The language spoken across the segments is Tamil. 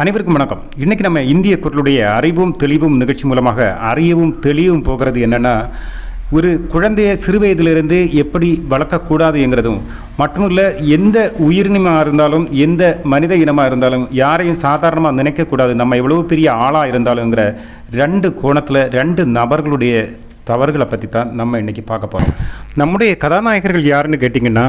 அனைவருக்கும் வணக்கம். இன்றைக்கி நம்ம இந்திய குரலுடைய அறிவும் தெளிவும் நிகழ்ச்சி மூலமாக அறியவும் தெளிவும் போகிறது என்னென்னா, ஒரு குழந்தையை சிறு வயதிலிருந்து எப்படி வளர்க்கக்கூடாது என்கிறதும் மட்டுமில்ல, எந்த உயிரினமாக இருந்தாலும் எந்த மனித இனமாக இருந்தாலும் யாரையும் சாதாரணமாக நினைக்கக்கூடாது, நம்ம எவ்வளோ பெரிய ஆளாக இருந்தாலுங்கிற ரெண்டு கோணத்தில் ரெண்டு நபர்களுடைய தவறுகளை பற்றி தான் நம்ம இன்றைக்கி பார்க்க போகிறோம். நம்முடைய கதாநாயகர்கள் யாருன்னு கேட்டிங்கன்னா,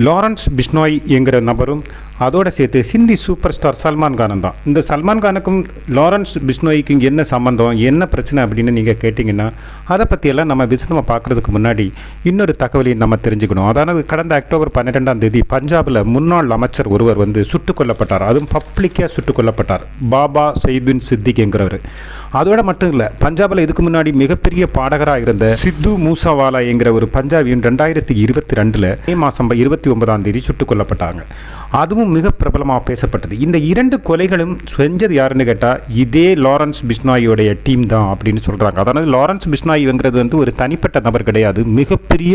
லாரன்ஸ் பிஷ்னோய் என்கிற நபரும் அதோடு சேர்த்து ஹிந்தி சூப்பர் ஸ்டார் சல்மான் கானும் தான். இந்த சல்மான் கானுக்கும் லாரன்ஸ் பிஷ்னோய்க்கும் என்ன சம்பந்தம், என்ன பிரச்சனை அப்படின்னு நீங்கள் கேட்டிங்கன்னா, அதை பற்றியெல்லாம் நம்ம விசனமாக பார்க்குறதுக்கு முன்னாடி இன்னொரு தகவலையும் நம்ம தெரிஞ்சுக்கணும். அதாவது கடந்த அக்டோபர் 12ஆம் தேதி பஞ்சாபில் முன்னாள் அமைச்சர் ஒருவர் சுட்டுக் கொல்லப்பட்டார். அதுவும் பப்ளிக்காக சுட்டுக் கொல்லப்பட்டார். பாபா சைதுன் சித்திக் என்கிறவர். அதோடு மட்டும் இல்லை, பஞ்சாபில் இதுக்கு முன்னாடி மிகப்பெரிய பாடகராக இருந்த சித்து மூசாவாலா என்கிற ஒரு பஞ்சாபியின் 2022 மே மாதம் 29ஆம் தேதி சுட்டுக் கொல்லப்பட்டாங்க. அதுவும் மிக பிரபலமாக பேசப்பட்டது. இந்த இரண்டு கொலைகளும் செஞ்சது யாருன்னு கேட்டால், இதே லாரன்ஸ் பிஷ்னாயோடைய டீம் தான் அப்படின்னு சொல்கிறாங்க. அதாவது லாரன்ஸ் பிஷ்னாய்ங்கிறது ஒரு தனிப்பட்ட நபர் கிடையாது, மிகப்பெரிய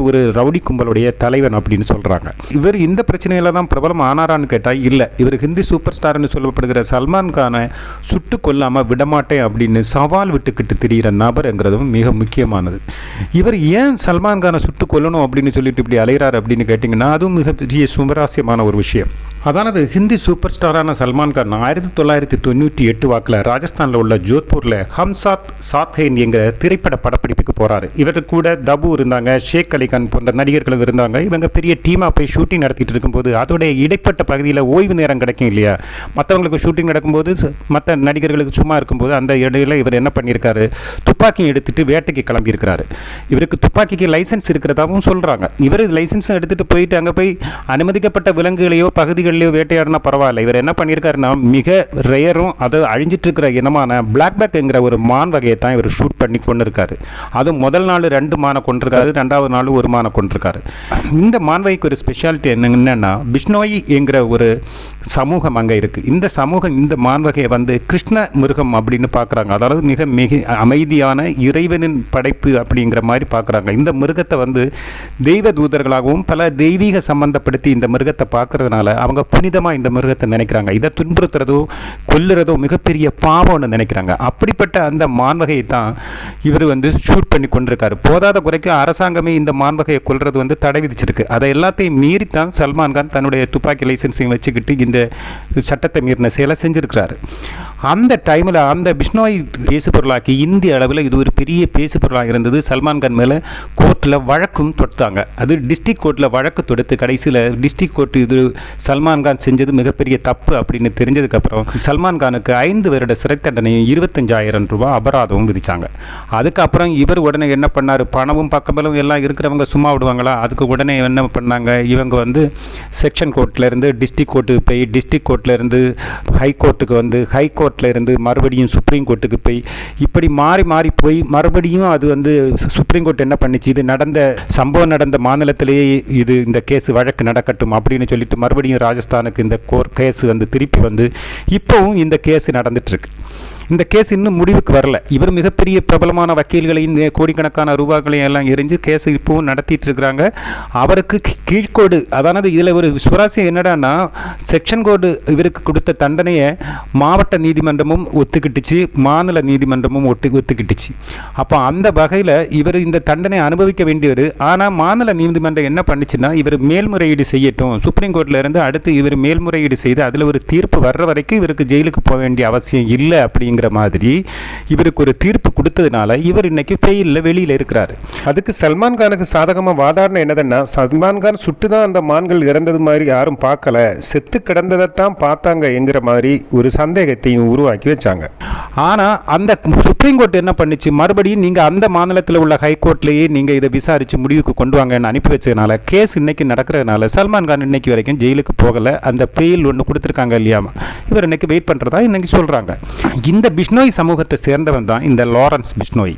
ஒரு ரவுடி கும்பலுடைய தலைவன் அப்படின்னு சொல்கிறாங்க. இவர் இந்த பிரச்சனையில தான் பிரபலம் ஆனாரான்னு கேட்டால் இல்லை. இவர் ஹிந்தி சூப்பர் ஸ்டார்னு சொல்லப்படுகிற சல்மான் கானை சுட்டு கொல்லாமல் விடமாட்டேன் அப்படின்னு சவால் விட்டுக்கிட்டு திரிகிற நபர்ங்கிறதும் மிக முக்கியமானது. இவர் ஏன் சல்மான் கானை சுட்டு கொல்லணும் அப்படின்னு சொல்லிட்டு இப்படி அலைகிறார் அப்படின்னு கேட்டிங்கன்னா, அதுவும் மிகப்பெரிய சுமராசியமான ஒரு விஷயம். அதானது ஹிந்தி சூப்பர் ஸ்டாரான சல்மான் கான் 1998 வாக்கில் ராஜஸ்தானில் உள்ள ஜோத்பூரில் ஹம் சாத் சாத் ஹே என்கிற திரைப்பட படப்பிடிப்புக்கு போகிறாரு. இவருக்கு கூட தபு இருந்தாங்க, ஷேக் அலிகான் போன்ற நடிகர்களும் இருந்தாங்க. இவங்க பெரிய டீமாக போய் ஷூட்டிங் நடத்திட்டு இருக்கும்போது அதோடைய இடைப்பட்ட பகுதியில் ஓய்வு நேரம் கிடைக்கும் இல்லையா, மற்றவங்களுக்கு ஷூட்டிங் நடக்கும்போது மற்ற நடிகர்களுக்கு சும்மா இருக்கும்போது அந்த இடையில இவர் என்ன பண்ணியிருக்காரு, துப்பாக்கி எடுத்துகிட்டு வேட்டைக்கு கிளம்பியிருக்கிறாரு. இவருக்கு துப்பாக்கிக்கு லைசன்ஸ் இருக்கிறதாகவும் சொல்கிறாங்க. இவர் லைசன்ஸும் எடுத்துகிட்டு போயிட்டு அங்கே போய் அனுமதிக்கப்பட்ட விலங்குகளையோ பகுதிகளிலேயோ வேட்டையாடினா பரவாயில்ல. இவர் என்ன பண்ணியிருக்காருன்னா, மிக ரேரும் அதை அழிஞ்சிட்டு இருக்கிற இனமான பிளாக் பேக்ங்கிற ஒரு மான் வகையை தான் இவர் ஷூட் பண்ணி கொண்டு இருக்காரு. அதுவும் முதல் நாள் 2 மானை கொண்டிருக்காரு, 2வது நாள் 1 மானை கொண்டிருக்காரு. இந்த மான் வகைக்கு ஒரு ஸ்பெஷாலிட்டி என்னன்னா, பிஷ்னோயி என்கிற ஒரு சமூகம் அங்கே இருக்குது. இந்த சமூகம் இந்த மான் வகையை கிருஷ்ண மிருகம் அப்படின்னு பார்க்குறாங்க. அதாவது மிக மிக அமைதியான இறைவனின் படைப்பு அப்படிங்கிற மாதிரி பார்க்குறாங்க. இந்த மிருகத்தை தெய்வ தூதர்களாகவும் பல தெய்வீக சம்பந்தப்படுத்தி இந்த மிருகத்தை பார்க்கறதுனால அவங்க புனிதமாக இந்த மிருகத்தை நினைக்கிறாங்க. இதை துன்புறுத்துறதோ கொல்லுறதோ மிகப்பெரிய பாவம்னு நினைக்கிறாங்க. அப்படிப்பட்ட அந்த மான் வகையை தான் இவர் ஷூட் பண்ணி கொண்டிருக்காரு. போதாத குறைக்கு அரசாங்கமே இந்த மான் வகையை கொல்றது தடை விதிச்சிருக்கு. அதை எல்லாத்தையும் மீறித்தான் சல்மான் கான் தன்னுடைய துப்பாக்கி லைசன்ஸையும் வச்சுக்கிட்டு இந்த சட்டத்தை மீறின செயலை செஞ்சிருக்கிறாரு. அந்த டைமில் அந்த பிஷ்னோய் பேசு பொருளாக்கி இந்திய அளவில் இது ஒரு பெரிய பேசு பொருளாக இருந்தது. சல்மான் கான் மேலே கோர்ட்டில் வழக்கும் தொடுத்தாங்க. அது டிஸ்ட்ரிக்ட் கோர்ட்டில் வழக்கு தொடுத்து கடைசியில் டிஸ்ட்ரிக்ட் கோர்ட் இது சல்மான் கான் செஞ்சது மிகப்பெரிய தப்பு அப்படின்னு தெரிஞ்சதுக்கப்புறம் சல்மான் கானுக்கு 5 வருட சிறை தண்டனையும் 25,000 ரூபாய் அபராதமும் விதித்தாங்க. அதுக்கப்புறம் இவர் உடனே என்ன பண்ணார், பணமும் பக்கபலம் எல்லாம் இருக்கிறவங்க சும்மா விடுவாங்களா, அதுக்கு உடனே என்ன பண்ணாங்க, இவங்க செக்ஷன் கோர்ட்லேருந்து டிஸ்ட்ரிக்ட் கோர்ட்டுக்கு போய் டிஸ்ட்ரிக்ட் கோர்ட்லேருந்து ஹை கோர்ட்டுக்கு ஹை கோர்ட்டில் இருந்து மறுபடியும் சுப்ரீம் கோர்ட்டுக்கு போய் இப்படி மாறி மாறி போய் மறுபடியும் அது சுப்ரீம் கோர்ட் என்ன பண்ணிச்சு, இது சம்பவம் நடந்த மாநிலத்திலேயே இந்த கேஸ் வழக்கு நடக்கட்டும் அப்படின்னு சொல்லிட்டு மறுபடியும் ராஜஸ்தானுக்கு இந்த கேஸ் திருப்பி இப்போவும் இந்த கேஸ் நடந்துட்டுருக்கு. இந்த கேஸ் இன்னும் முடிவுக்கு வரல. இவர் மிகப்பெரிய பிரபலமான வக்கீல்களையும் கோடிக்கணக்கான ரூபாய்களையும் எல்லாம் எரிஞ்சு கேஸ் இப்போவும் நடத்திட்டு இருக்கிறாங்க. அவருக்கு கீழ்கோடு, அதாவது இதில் ஒரு சுவராசியம் என்னடான்னா, செக்ஷன் கோடு இவருக்கு கொடுத்த தண்டனையை மாவட்ட நீதிமன்றமும் ஒத்துக்கிட்டுச்சு, மாநில நீதிமன்றமும் ஒத்துக்கிட்டுச்சு. அப்போ அந்த வகையில் இவர் இந்த தண்டனை அனுபவிக்க வேண்டியவர். ஆனால் மாநில நீதிமன்றம் என்ன பண்ணிச்சுன்னா, இவர் மேல்முறையீடு செய்யட்டும், சுப்ரீம் கோர்ட்டில் இருந்து அடுத்து இவர் மேல்முறையீடு செய்து அதில் ஒரு தீர்ப்பு வர்ற வரைக்கும் இவருக்கு ஜெயிலுக்கு போக வேண்டிய அவசியம் இல்லை அப்படிங்கிற மாதிரி இவருக்கு ஒரு தீர்ப்பு கொடுத்ததுனால இவர் இன்னைக்கு பெயில்ல வெளியில இருக்கிறாரு. அதுக்கு சல்மான் கானுக்கு சாதகமாக வாதாடின என்னதுன்னா, சல்மான் கான் சுட்டு தான் அந்த மான்கள் இறந்தது மாதிரி யாரும் பார்க்கல, செத்து கிடந்ததைத்தான் பார்த்தாங்க என்கிற மாதிரி ஒரு சந்தேகத்தையும் உருவாக்கி வச்சாங்க. ஆனால் அந்த சுப்ரீம் கோர்ட் என்ன பண்ணிச்சு, மறுபடியும் நீங்கள் அந்த மாநிலத்தில் உள்ள ஹைகோர்ட்லேயே நீங்கள் இதை விசாரித்து முடிவுக்கு கொண்டு வாங்கன்னு அனுப்பி வச்சதுனால கேஸ் இன்னைக்கு நடக்கிறதுனால சல்மான் கான் இன்னைக்கு வரைக்கும் ஜெயிலுக்கு போகலை. அந்த பெயில் ஒன்று கொடுத்துருக்காங்க இல்லையா, இவர் இன்னைக்கு வெயிட் பண்ணுறதா இன்னைக்கு சொல்கிறாங்க. இந்த அந்த பிஷ்னோய் சமூகத்தை சேர்ந்தவன் தான் இந்த லாரன்ஸ் பிஷ்னோய்.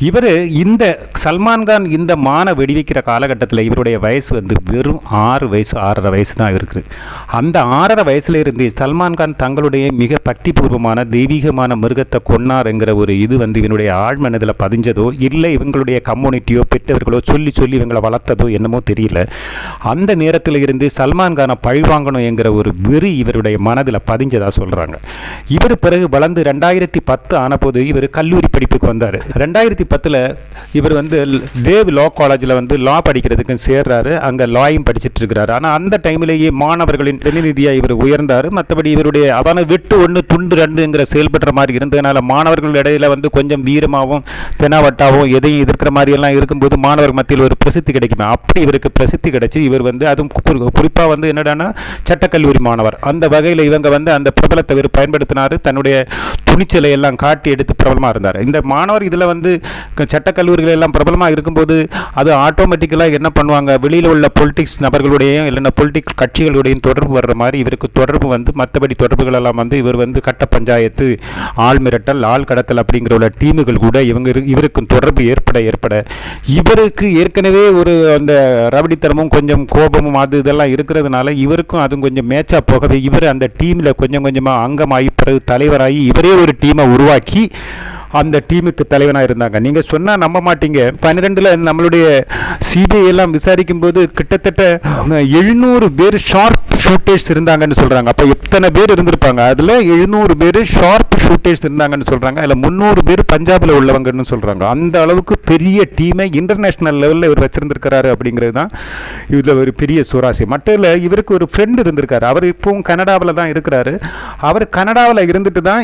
இவர் இந்த சல்மான்கான் இந்த மான வெடிவைக்கிற காலகட்டத்தில் இவருடைய வயசு வந்து வெறும் 6 வயசு 6.5 வயசு தான் இருக்குது. அந்த 6.5 வயசுல இருந்து சல்மான்கான் தங்களுடைய மிக பக்திபூர்வமான தெய்வீகமான மிருகத்தை கொன்னாருங்கிற ஒரு இது வந்து இவனுடைய ஆழ்மனதில் பதிஞ்சதோ இல்லை இவங்களுடைய கம்யூனிட்டியோ பெற்றவர்களோ சொல்லி சொல்லி இவங்களை வளர்த்ததோ என்னமோ தெரியல. அந்த நேரத்தில் இருந்து சல்மான்கானை பழிவாங்கணும் என்கிற ஒரு வெறி இவருடைய மனதில் பதிஞ்சதாக சொல்கிறாங்க. இவர் பிறகு வளர்ந்து 2010 ஆனபோது இவர் கல்லூரி படிப்புக்கு வந்தார். 2010 இவர் வந்து தேவ் லா காலேஜில் வந்து லா படிக்கிறதுக்கு சேர்றாரு. அங்கே லாயும் படிச்சுட்டு இருக்கிறாரு. ஆனால் அந்த டைமிலேயே மாணவர்களின் பிரதிநிதியாக இவர் உயர்ந்தார். மற்றபடி இவருடைய அதான வெட்டு 1 துண்டு 2ங்கிற செயல்படுற மாதிரி இருந்ததுனால மாணவர்கள் இடையில வந்து கொஞ்சம் வீரமாகவும் தெனாவட்டாகவும் எதையும் எதிர்க்கிற மாதிரி எல்லாம் இருக்கும்போது மாணவர்கள் மத்தியில் ஒரு பிரசித்தி கிடைக்குமே, அப்படி இவருக்கு பிரசித்தி கிடைச்சி இவர் வந்து அதுவும் குறிப்பாக வந்து என்னடானா சட்டக்கல்லூரி மாணவர். அந்த வகையில் இவங்க வந்து அந்த பிரபலத்தை இவர் பயன்படுத்தினார். தன்னுடைய துணிச்சலை எல்லாம் காட்டி எடுத்து பிரபலமாக இருந்தார். இந்த மாணவர் இதில் வந்து சட்டக்கல்லூரிகள் எல்லாம் பிரபலமாக இருக்கும்போது அது ஆட்டோமேட்டிக்கலாக என்ன பண்ணுவாங்க, வெளியில் உள்ள பொலிட்டிக்ஸ் நபர்களுடையும் இல்லைன்னா பொலிட்டிக் கட்சிகளுடையும் தொடர்பு வர்ற மாதிரி இவருக்கு தொடர்பு வந்து மற்றபடி தொடர்புகள் எல்லாம் வந்து இவர் வந்து கட்ட பஞ்சாயத்து, ஆள் மிரட்டல், ஆள் கடத்தல் அப்படிங்கிற உள்ள டீமுகள் கூட இவருக்கும் தொடர்பு ஏற்பட இவருக்கு ஏற்கனவே ஒரு அந்த ரவடித்தனமும் கொஞ்சம் கோபமும் அது இதெல்லாம் இருக்கிறதுனால இவருக்கும் அதுவும் கொஞ்சம் மேட்சா போகவே இவர் அந்த டீமில் கொஞ்சம் கொஞ்சமாக அங்கமாகி பிறகு தலைவராகி இவரே ஒரு டீமை உருவாக்கி அந்த டீமுக்கு தலைவனாக இருந்தாங்க. நீங்கள் சொன்னால் நம்ப மாட்டீங்க, 12 நம்மளுடைய சிபிஐ எல்லாம் விசாரிக்கும் போது கிட்டத்தட்ட 700 பேர் ஷார்ப் ஷூட்டர்ஸ் இருந்தாங்கன்னு சொல்கிறாங்க. அப்போ எத்தனை பேர் இருந்திருப்பாங்க? அதில் 700 பேர் ஷார்ப் ஷூட்டர்ஸ் இருந்தாங்கன்னு சொல்கிறாங்க. அதில் 300 பேர் பஞ்சாபில் உள்ளவங்கன்னு சொல்கிறாங்க. அந்த அளவுக்கு பெரிய டீமை இன்டர்நேஷ்னல் லெவலில் இவர் வச்சுருந்துருக்கிறாரு அப்படிங்கிறது தான் இதில் ஒரு பெரிய சுவாரஸ்யம். மட்டும் இல்லை, இவருக்கு ஒரு ஃப்ரெண்டு இருந்திருக்காரு. அவர் இப்போவும் கனடாவில் தான் இருக்கிறாரு. அவர் கனடாவில் இருந்துட்டு தான்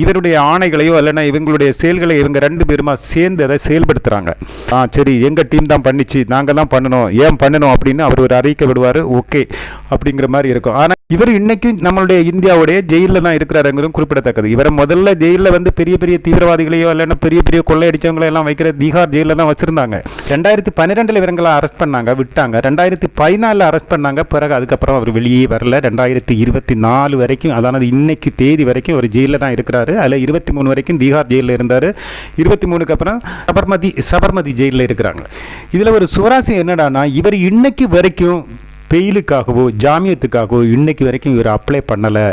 இவருடைய ஆணைகளையோ இல்லைன்னா இவங்களுடைய செயல்களை இவங்க 2 பேருமா சேர்ந்து அதை செயல்படுத்துகிறாங்க. சரி, எங்கள் டீம் தான் பண்ணிச்சு, நாங்கள் தான் பண்ணணும், ஏன் பண்ணணும் அப்படின்னு அவர் ஒரு அறிக்கை விடுவார். ஓகே அப்படிங்கிற மாதிரி இருக்கும். ஆனால் இவர் இன்னைக்கும் நம்மளுடைய இந்தியாவுடைய ஜெயிலில் தான் இருக்கிறாருங்கிறதும் குறிப்பிடத்தக்கது. இவரை முதல்ல ஜெயிலில் வந்து பெரிய பெரிய தீவிரவாதிகளையோ இல்லைன்னா பெரிய பெரிய கொள்ளையடிச்சவங்களோ எல்லாம் வைக்கிற பீகார் ஜெயிலில் தான் வச்சுருந்தாங்க. 2012 இவங்களை அரெஸ்ட் பண்ணாங்க, விட்டாங்க. 2014 அரெஸ்ட் பண்ணாங்க. பிறகு அதுக்கப்புறம் அவர் வெளியே வரல. 2024 வரைக்கும், அதானது இன்னைக்கு தேதி வரைக்கும் அவர் ஜெயிலில் தான் இருக்கிறாரு. அதில் 23 வரைக்கும் பீகார் ஜெயிலில் இருந்தார். 23க்கு அப்புறம் சபர்மதி ஜெயிலில் இருக்கிறாங்க. இதில் ஒரு சுவாரஸ்யம் என்னடானா, இவர் இன்னைக்கு வரைக்கும் பெயிலுக்காகவோ ஜாமியத்துக்காகவோ இன்னைக்கு வரைக்கும் இவர் அப்ளை பண்ணலை.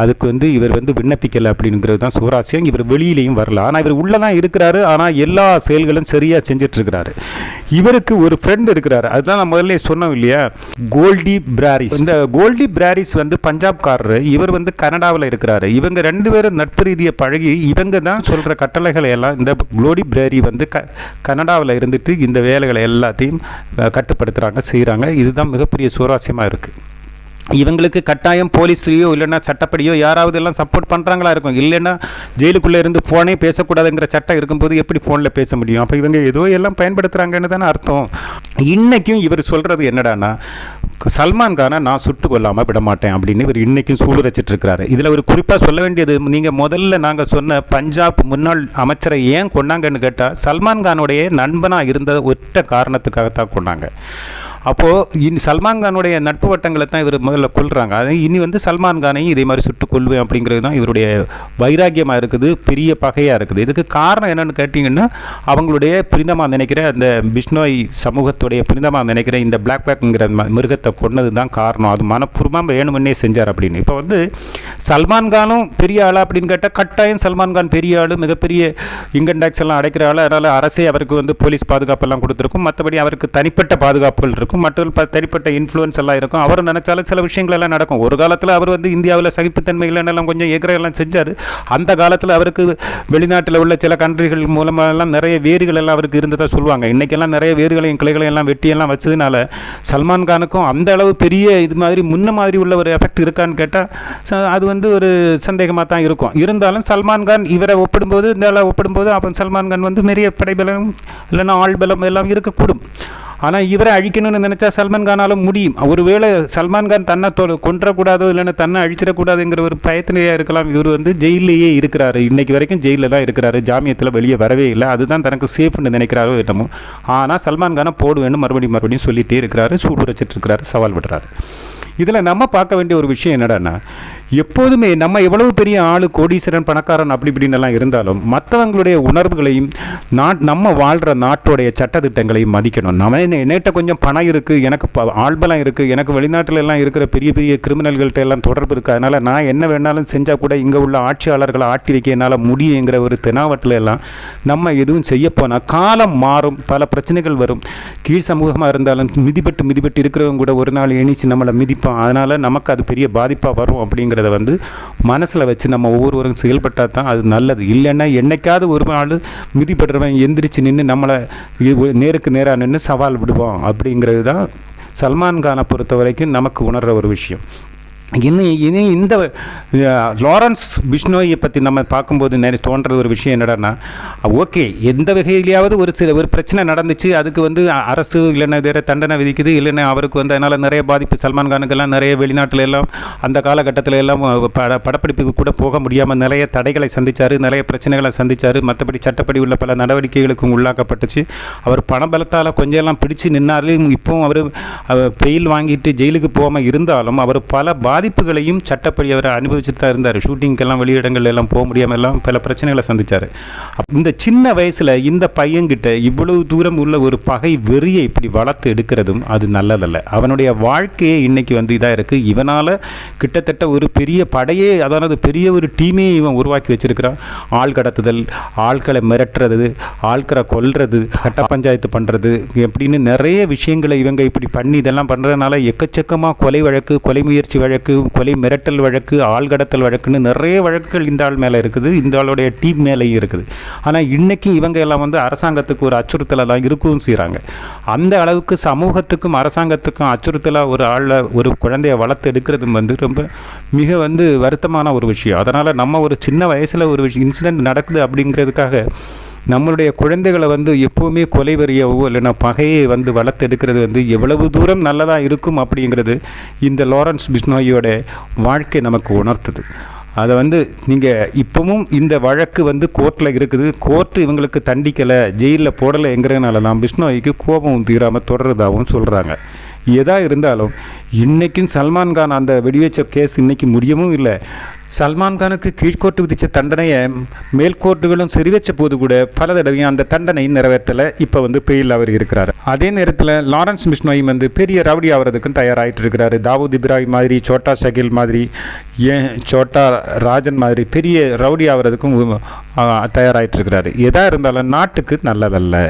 அதுக்கு வந்து இவர் வந்து விண்ணப்பிக்கலை அப்படிங்கிறது தான் சுவாரஸ்யம். இவர் வெளியிலையும் வரல. ஆனால் இவர் உள்ளே தான் இருக்கிறாரு. ஆனால் எல்லா செயல்களும் சரியாக செஞ்சிட்ருக்கிறாரு. இவருக்கு ஒரு ஃப்ரெண்ட் இருக்கிறாரு. அதுதான் நான் முதல்ல சொன்னோம் இல்லையா, கோல்டி பிராரிஸ். இந்த கோல்டி பிராரிஸ் வந்து பஞ்சாப்காரரு. இவர் வந்து கனடாவில் இருக்கிறாரு. இவங்க 2 பேரும் நட்பு ரீதியை பழகி இவங்க தான் சொல்கிற கட்டளைகளை எல்லாம் இந்த கோல்டி பிராரி வந்து கனடாவில் இருந்துட்டு இந்த வேலைகளை எல்லாத்தையும் கட்டுப்படுத்துகிறாங்க, செய்கிறாங்க. இதுதான் மிகப்பெரிய சுவாரஸ்யமாக இருக்குது. இவங்களுக்கு கட்டாயம் போலீஸ்லையோ இல்லைன்னா சட்டப்படியோ யாராவது எல்லாம் சப்போர்ட் பண்ணுறாங்களா இருக்கும். இல்லைன்னா ஜெயிலுக்குள்ளே இருந்து ஃபோனே பேசக்கூடாதுங்கிற சட்டம் இருக்கும்போது எப்படி ஃபோனில் பேச முடியும்? அப்போ இவங்க ஏதோ எல்லாம் பயன்படுத்துகிறாங்கன்னு தானே அர்த்தம். இன்றைக்கும் இவர் சொல்கிறது என்னடானா, சல்மான்கானை நான் சுட்டு கொள்ளாமல் விட மாட்டேன் அப்படின்னு இவர் இன்றைக்கும் சூளுரைச்சிட்டு இருக்கிறாரு. இதில் ஒரு குறிப்பாக சொல்ல வேண்டியது, நீங்கள் முதல்ல நாங்கள் சொன்ன பஞ்சாப் முன்னாள் அமைச்சரை ஏன் கொண்டாங்கன்னு கேட்டால் சல்மான்கானுடைய நண்பனாக இருந்த ஒற்ற காரணத்துக்காகத்தான் கொண்டாங்க. அப்போது சல்மான்கானுடைய நட்பு வட்டங்களை தான் இவர் முதல்ல கொள்கிறாங்க. அது இனி வந்து சல்மான்கானையும் இதே மாதிரி சுட்டு கொள்வேன் அப்படிங்கிறது தான் இவருடைய வைராக்கியமாக இருக்குது, பெரிய பகையாக இருக்குது. இதுக்கு காரணம் என்னென்னு கேட்டிங்கன்னா, அவங்களுடைய பிரிந்தமாக நினைக்கிற அந்த பிஷ்னோய் சமூகத்துடைய பிரிந்தமாக நினைக்கிற இந்த பிளாக் பேக்குங்கிற மிருகத்தை கொன்னது தான் காரணம். அது மனப்பூர்வமாக வேணுமுன்னே செஞ்சார் அப்படின்னு. இப்போ வந்து சல்மான்கானும் பெரிய ஆளா அப்படின்னு கேட்டால் கட்டாயம் சல்மான்கான் பெரிய ஆள், மிகப்பெரிய இன்கம் டேக்ஸ் எல்லாம் அடைக்கிற ஆள். அதனால் அரசே அவருக்கு வந்து போலீஸ் பாதுகாப்பெல்லாம் கொடுத்துருக்கும். மற்றபடி அவருக்கு தனிப்பட்ட பாதுகாப்புகள் இருக்கும், மற்ற தனிப்பட்ட இன்ஃப்ளூயன்ஸ் எல்லாம் இருக்கும். அவர் நினைச்சாலும் சில விஷயங்கள் எல்லாம் நடக்கும். ஒரு காலத்தில் அவர் வந்து இந்தியாவில் சகிப்புத்தன்மைகள் எல்லாம் கொஞ்சம் எல்லாம் செஞ்சார். அந்த காலத்தில் அவருக்கு வெளிநாட்டில் உள்ள சில கண்ட்ரிகள் மூலமாக நிறைய வேர்கள் எல்லாம் அவருக்கு இருந்ததாக சொல்லுவாங்க. இன்றைக்கெல்லாம் நிறைய வேர்களையும் கிளைகளையும் எல்லாம் வெட்டியெல்லாம் வச்சதுனால சல்மான்கானுக்கும் அந்த அளவு பெரிய இது மாதிரி முன்ன மாதிரி உள்ள ஒரு எஃபெக்ட் இருக்கான்னு கேட்டால் அது வந்து ஒரு சந்தேகமாக தான் இருக்கும். இருந்தாலும் சல்மான்கான் இவரை ஒப்பிடும்போது அப்போ சல்மான்கான் வந்து நிறைய படைபலம் இல்லைன்னா ஆள் பலம் எல்லாம் இருக்கக்கூடும். ஆனால் இவரை அழிக்கணும்னு நினச்சா சல்மான்கானாலும் முடியும். ஒருவேளை சல்மான்கான் தன்னை கொன்றக்கூடாதோ இல்லைன்னா தன்னை அழிச்சிடக்கூடாதுங்கிற ஒரு பயத்திலேயே இருக்கலாம். இவர் வந்து ஜெயிலேயே இருக்கிறாரு. இன்றைக்கு வரைக்கும் ஜெயிலில் தான் இருக்கிறாரு. ஜாமியத்தில் வெளியே வரவே இல்லை. அதுதான் தனக்கு சேஃப்னு நினைக்கிறாரோ என்னமோ. ஆனால் சல்மான்கானை போடுவேன்னு மறுபடியும் சொல்லிகிட்டே இருக்கிறாரு, சூடு வச்சிட்டு இருக்கிறாரு, சவால் விடுறாரு. இதில் நம்ம பார்க்க வேண்டிய ஒரு விஷயம் என்னடான்னா, எப்போதுமே நம்ம எவ்வளவு பெரிய ஆள், கோடீஸ்வரன், பணக்காரன் அப்படி இப்படின்னு எல்லாம் இருந்தாலும் மற்றவங்களுடைய உணர்வுகளையும் நம்ம வாழ்கிற நாட்டோடைய சட்டத்திட்டங்களையும் மதிக்கணும். நம்ம என்னட்ட கொஞ்சம் பணம் இருக்குது, எனக்கு ஆள்பலம் இருக்குது, எனக்கு வெளிநாட்டில் எல்லாம் இருக்கிற பெரிய பெரிய கிரிமினல்கள்ட்ட எல்லாம் தொடர்பு இருக்குது, அதனால் நான் என்ன வேணாலும் செஞ்சால் கூட இங்கே உள்ள ஆட்சியாளர்களை ஆட்டி வைக்க என்னால் முடியுங்கிற ஒரு தெனாவட்டில் எல்லாம் நம்ம எதுவும் செய்ய போனால் காலம் மாறும், பல பிரச்சனைகள் வரும். கீழ் சமூகமாக இருந்தாலும் மிதிப்பட்டு இருக்கிறவங்க கூட ஒரு நாள் எணிச்சு நம்மளை மிதிப்பான். அதனால் நமக்கு அது பெரிய பாதிப்பாக வரும் அப்படிங்கிறத வந்து மனசில் வச்சு நம்ம ஒவ்வொருவரும் செயல்பட்டால் தான் அது நல்லது. இல்லைன்னா என்னைக்காவது ஒரு நாள் மிதிப்படுறவன் எந்திரிச்சு நின்று நம்மளை நேருக்கு நேராக நின்று சவால் விடுவோம். அப்படிங்கிறது தான் சல்மான் கானை பொறுத்த வரைக்கும் நமக்கு உணர்கிற ஒரு விஷயம். இனி இந்த லாரன்ஸ் பிஷ்னோயை பற்றி நம்ம பார்க்கும்போது தோன்ற ஒரு விஷயம் என்னடான்னா, ஓகே, எந்த வகையிலையாவது ஒரு பிரச்சனை நடந்துச்சு, அதுக்கு வந்து அரசு இல்லைன்னா வேறு தண்டனை விதிக்குது, இல்லைன்னா அவருக்கு வந்து அதனால் நிறைய பாதிப்பு. சல்மான் கானுக்கெல்லாம் நிறைய வெளிநாட்டில் எல்லாம் அந்த காலகட்டத்தில் எல்லாம் படப்பிடிப்புக்கு கூட போக முடியாமல் நிறைய தடைகளை சந்தித்தார், நிறைய பிரச்சனைகளை சந்தித்தார். மற்றபடி சட்டப்படி உள்ள பல நடவடிக்கைகளுக்கும் உள்ளாக்கப்பட்டுச்சு. அவர் பணபலத்தால் கொஞ்சம் எல்லாம் பிடிச்சு நின்னாலும் இப்போவும் அவர் பெயில் வாங்கிட்டு ஜெயிலுக்கு போகாமல் இருந்தாலும் அவர் பல பாதிப்புகளையும் சட்டப்படி அவர் அனுபவிச்சுட்டு தான் இருந்தார். ஷூட்டிங்கெல்லாம் வெளியிடங்கள் எல்லாம் போக முடியாமல் எல்லாம் பல பிரச்சனைகளை சந்தித்தார். இந்த சின்ன வயசில் இந்த பையன்கிட்ட இவ்வளவு தூரம் உள்ள ஒரு பகை வெறியை இப்படி வளர்த்து எடுக்கிறதும் அது நல்லதல்ல. அவனுடைய வாழ்க்கையே இன்னைக்கு வந்து இதாக இருக்குது. இவனால் கிட்டத்தட்ட ஒரு பெரிய படையே, அதாவது பெரிய ஒரு டீமே இவன் உருவாக்கி வச்சிருக்கிறான். ஆள் கடத்துதல், ஆட்களை மிரட்டுறது, ஆட்களை கொல்றது, கட்ட பஞ்சாயத்து பண்ணுறது, எப்படின்னு நிறைய விஷயங்களை இவங்க இப்படி பண்ணி இதெல்லாம் பண்ணுறதுனால எக்கச்சக்கமாக கொலை வழக்கு, கொலை முயற்சி வழக்கு, கொலை மிரட்டல் வழக்கு, ஆள்கடத்தல் வழக்குன்னு நிறைய வழக்குகள் இந்த ஆள் மேலே இருக்குது, இந்த ஆளுடைய டீம் மேலேயும் இருக்குது. ஆனால் இன்றைக்கி இவங்க எல்லாம் வந்து அரசாங்கத்துக்கு ஒரு அச்சுறுத்தலை தான் இருக்கவும் செய்கிறாங்க. அந்த அளவுக்கு சமூகத்துக்கும் அரசாங்கத்துக்கும் அச்சுறுத்தலாக ஒரு ஆளை, ஒரு குழந்தைய வளர்த்து எடுக்கிறது வந்து ரொம்ப மிக வந்து வருத்தமான ஒரு விஷயம். அதனால் நம்ம ஒரு சின்ன வயசில் ஒரு இன்சிடெண்ட் நடக்குது அப்படிங்கிறதுக்காக நம்மளுடைய குழந்தைகளை வந்து எப்போவுமே கொலை வரியவோ இல்லைன்னா பகையை வந்து வளர்த்தெடுக்கிறது வந்து எவ்வளவு தூரம் நல்லதாக இருக்கும் அப்படிங்கிறது இந்த லாரன்ஸ் பிஷ்னோயோட வாழ்க்கை நமக்கு உணர்த்துது. அதை வந்து நீங்கள் இப்போவும் இந்த வழக்கு வந்து கோர்ட்டில் இருக்குது, கோர்ட்டு இவங்களுக்கு தண்டிக்கலை, ஜெயிலில் போடலைங்கிறதுனால தான் பிஷ்னோய்க்கு கோபம் தீராமல் தொடர்றதாகவும் சொல்கிறாங்க. எதா இருந்தாலும் இன்றைக்கும் சல்மான் கான் அந்த வெடிவெச்ச கேஸ் இன்றைக்கி முடியவும் இல்லை. சல்மான் கானுக்கு கீழ்கோர்ட்டு விதித்த தண்டனையை மேல்கோர்ட்டுகளும் சரி வச்ச போது கூட பல தடவையும் அந்த தண்டனை நிறைவேற்றலை. இப்போ வந்து பெயில் அவர் இருக்கிறார். அதே நேரத்தில் லாரன்ஸ் பிஷ்னோயும் வந்து பெரிய ரவுடி ஆகிறதுக்கும் தயாராகிட்டு இருக்கிறாரு. தாவூத் இப்ராஹிம் மாதிரி, சோட்டா ஷகில் மாதிரி, சோட்டா ராஜன் மாதிரி பெரிய ரவுடி ஆகிறதுக்கும் தயாராகிட்டு இருக்கிறாரு. எதாக இருந்தாலும் நாட்டுக்கு நல்லதல்ல.